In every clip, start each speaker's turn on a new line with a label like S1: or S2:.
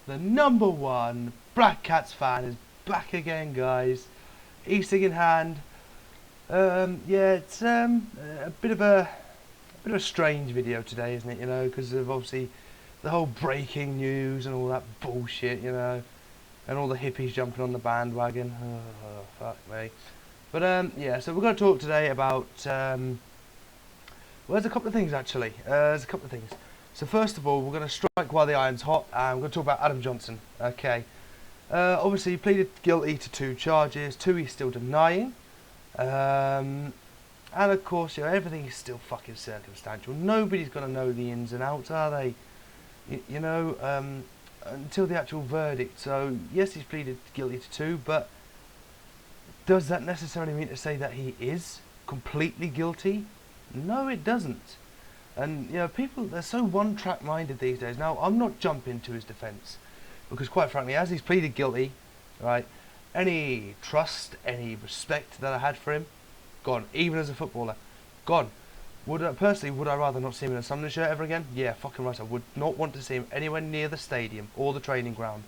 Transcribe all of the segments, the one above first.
S1: the #1 Black Cats fan is back again, guys. E-cig in hand. Yeah, it's a bit of a strange video today, isn't it? You know, because of obviously the whole breaking news and all that bullshit, you know, and all the hippies jumping on the bandwagon. Oh, fuck me. But yeah, so we're going to talk today about well, there's a couple of things actually. There's a couple of things. So first of all, we're going to strike while the iron's hot, and we're going to talk about Adam Johnson. Okay. Obviously, he pleaded guilty to 2 charges. 2 he's still denying. And of course, you know, everything is still fucking circumstantial. Nobody's going to know the ins and outs, are they? You know, until the actual verdict. So yes, he's pleaded guilty to 2, but does that necessarily mean to say that he is completely guilty? No, it doesn't. And, you know, people, they're so one-track minded these days. Now, I'm not jumping to his defence, because quite frankly, as he's pleaded guilty, right, any trust, any respect that I had for him, gone. Even as a footballer, gone. Personally, would I rather not see him in a Sunderland shirt ever again? Yeah, fucking right, I would not want to see him anywhere near the stadium or the training ground.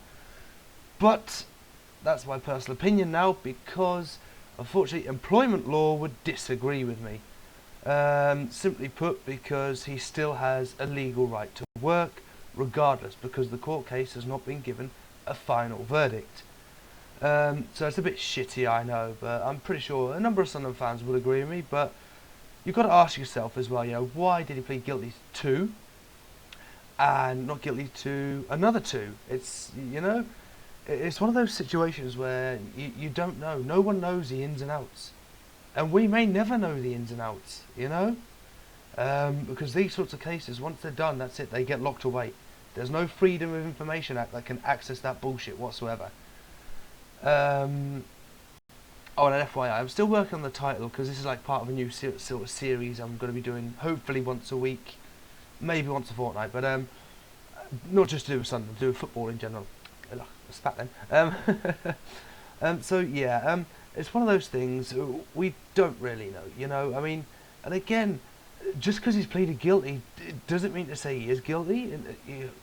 S1: But that's my personal opinion now, because unfortunately employment law would disagree with me. Simply put, because he still has a legal right to work regardless, because the court case has not been given a final verdict. So it's a bit shitty, I know, but I'm pretty sure a number of Sunderland fans would agree with me. But you've got to ask yourself as well, you know, why did he plead guilty to 2 and not guilty to another 2? It's, you know, it's one of those situations where you don't know. No one knows the ins and outs. And we may never know the ins and outs, you know? Because these sorts of cases, once they're done, that's it, they get locked away. There's no Freedom of Information Act that can access that bullshit whatsoever. Oh, and an FYI, I'm still working on the title, because this is like part of a new sort of series I'm going to be doing, hopefully once a week, maybe once a fortnight, but not just to do with Sunderland, to do with football in general. Spat then. So yeah, it's one of those things we don't really know, you know. I mean, and again, just because he's pleaded guilty, doesn't mean to say he is guilty.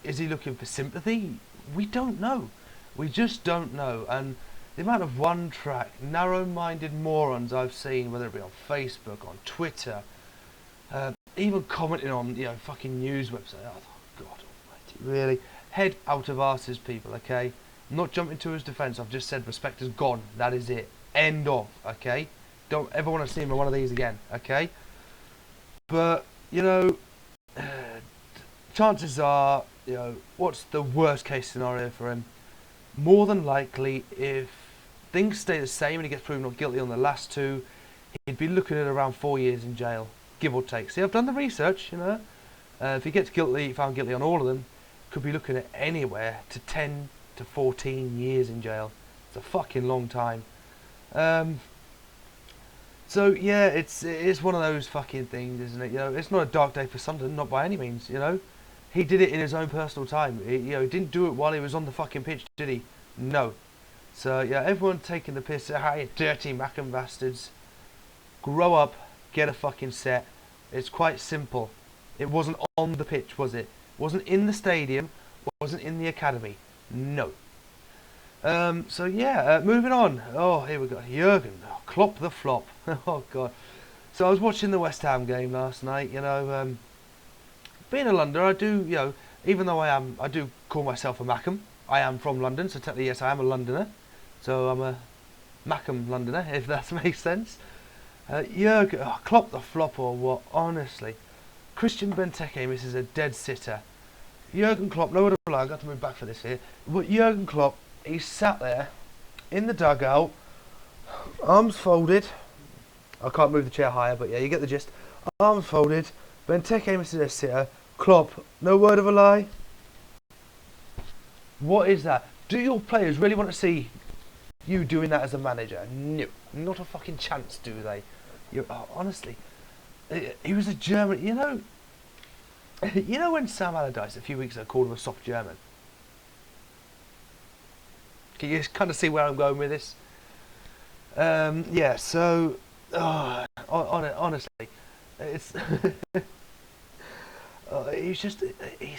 S1: Is he looking for sympathy? We don't know. We just don't know. And the amount of one-track, narrow-minded morons I've seen, whether it be on Facebook, on Twitter, even commenting on, you know, fucking news websites. Oh, God almighty, really? Head out of arses, people, okay? I'm not jumping to his defence. I've just said respect is gone. That is it. End of, okay? Don't ever want to see him in one of these again, okay? But, you know, chances are, you know, what's the worst case scenario for him? More than likely, if things stay the same and he gets proven not guilty on the last 2, he'd be looking at around 4 years in jail, give or take. See, I've done the research, you know. If he gets found guilty on all of them, could be looking at anywhere to 10 to 14 years in jail. It's a fucking long time. So yeah, it's one of those fucking things, isn't it? You know, it's not a dark day for Sunderland, not by any means. You know, he did it in his own personal time. He didn't do it while he was on the fucking pitch, did he? No. So yeah, everyone taking the piss. Ah, you dirty Mackem bastards. Grow up, get a fucking set. It's quite simple. It wasn't on the pitch, was it? Wasn't in the stadium. Wasn't in the academy. No. So yeah, moving on. Oh, here we go. Jurgen Klopp the Flop. Oh God. So I was watching the West Ham game last night. You know, being a Londoner, I do. You know, even though I do call myself a Mackem. I am from London, so technically yes, I am a Londoner. So I'm a Mackem Londoner, if that makes sense. Jurgen Klopp the Flop, or what? Honestly, Christian Benteke misses a dead sitter. Jurgen Klopp, no word of lie, I've got to move back for this here. But Jurgen Klopp, he sat there in the dugout, arms folded. I can't move the chair higher, but yeah, you get the gist. Arms folded, Benteke misses a sitter. Klopp, no word of a lie. What is that? Do your players really want to see you doing that as a manager? No, not a fucking chance, do they? Honestly, he was a German, you know. You know when Sam Allardyce a few weeks ago called him a soft German? Can you kind of see where I'm going with this? Yeah, so honestly, it's he's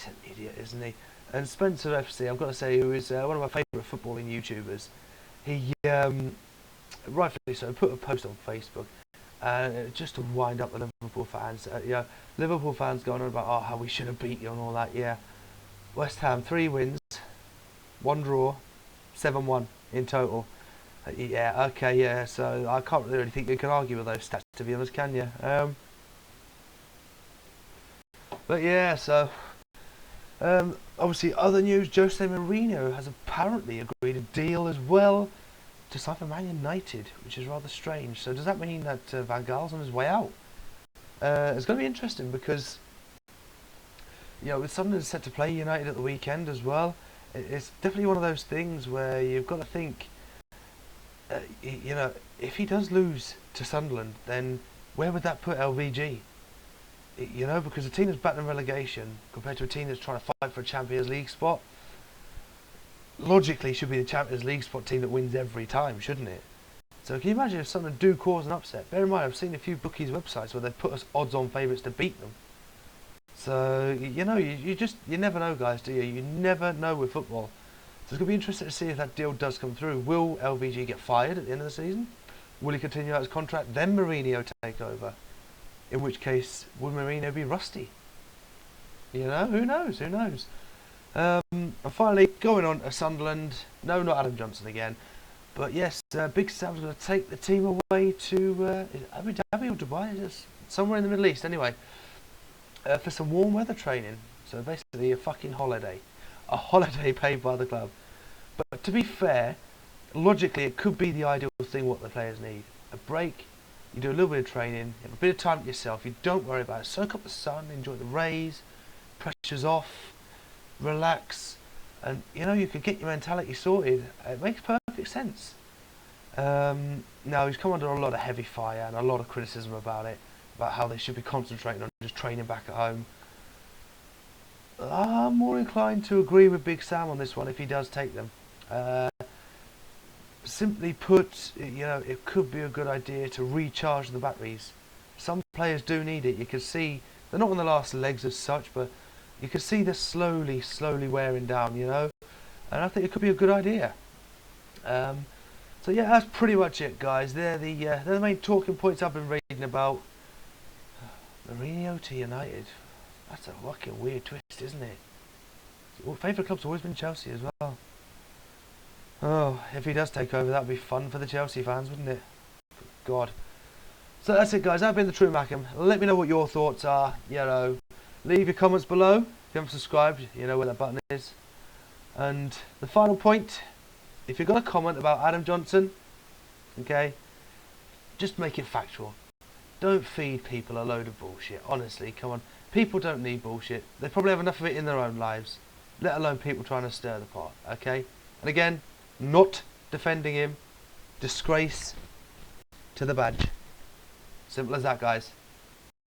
S1: an idiot, isn't he? And Spencer FC, I've got to say, who is one of my favourite footballing YouTubers, he, rightfully so, put a post on Facebook just to wind up the Liverpool fans. Liverpool fans going on about how we should have beat you and all that. Yeah, West Ham 3 wins, 1 draw, 7-1 in total. Yeah, okay, yeah. So I can't really think you can argue with those stats, to be honest, can you? But yeah, so obviously other news: Jose Mourinho has apparently agreed a deal as well to sign for Man United, which is rather strange. So does that mean that Van Gaal's on his way out? It's going to be interesting because, with Sunderland set to play United at the weekend as well, it's definitely one of those things where you've got to think, if he does lose to Sunderland, then where would that put LVG? Because a team that's battling relegation compared to a team that's trying to fight for a Champions League spot, logically should be the Champions League spot team that wins every time, shouldn't it? So can you imagine if Sunderland do cause an upset? Bear in mind, I've seen a few bookies' websites where they've put us odds-on favourites to beat them. So, you never know, guys, do you? You never know with football. So it's going to be interesting to see if that deal does come through. Will LVG get fired at the end of the season? Will he continue out his contract? Then Mourinho take over? In which case, will Mourinho be rusty? Who knows? Who knows? And finally, going on to Sunderland. No, not Adam Johnson again. But yes, Big Sam's going to take the team away to Abu Dhabi or Dubai, just somewhere in the Middle East anyway, for some warm weather training. So basically a fucking holiday. A holiday paid by the club. But to be fair, logically it could be the ideal thing what the players need. A break. You do a little bit of training, you have a bit of time to yourself, you don't worry about it, soak up the sun, enjoy the rays, pressure's off, relax, and you can get your mentality sorted. It makes perfect sense. Now he's come under a lot of heavy fire and a lot of criticism about it, about how they should be concentrating on just training back at home. I'm more inclined to agree with Big Sam on this one if he does take them. Simply put, it could be a good idea to recharge the batteries. Some players do need it. You can see they're not on the last legs as such, but you can see they're slowly wearing down, and I think it could be a good idea. So yeah, that's pretty much it, guys. They're the main talking points I've been reading about. Mourinho to United. That's a fucking weird twist, isn't it? Favourite club's always been Chelsea as well. Oh, if he does take over, that'd be fun for the Chelsea fans, wouldn't it? God. So that's it, guys. I've been the True Mackem. Let me know what your thoughts are. Leave your comments below. If you haven't subscribed, you know where that button is. And the final point, if you've got a comment about Adam Johnson, okay, just make it factual. Don't feed people a load of bullshit. Honestly, come on. People don't need bullshit. They probably have enough of it in their own lives, let alone people trying to stir the pot, okay? And again, not defending him. Disgrace to the badge. Simple as that, guys.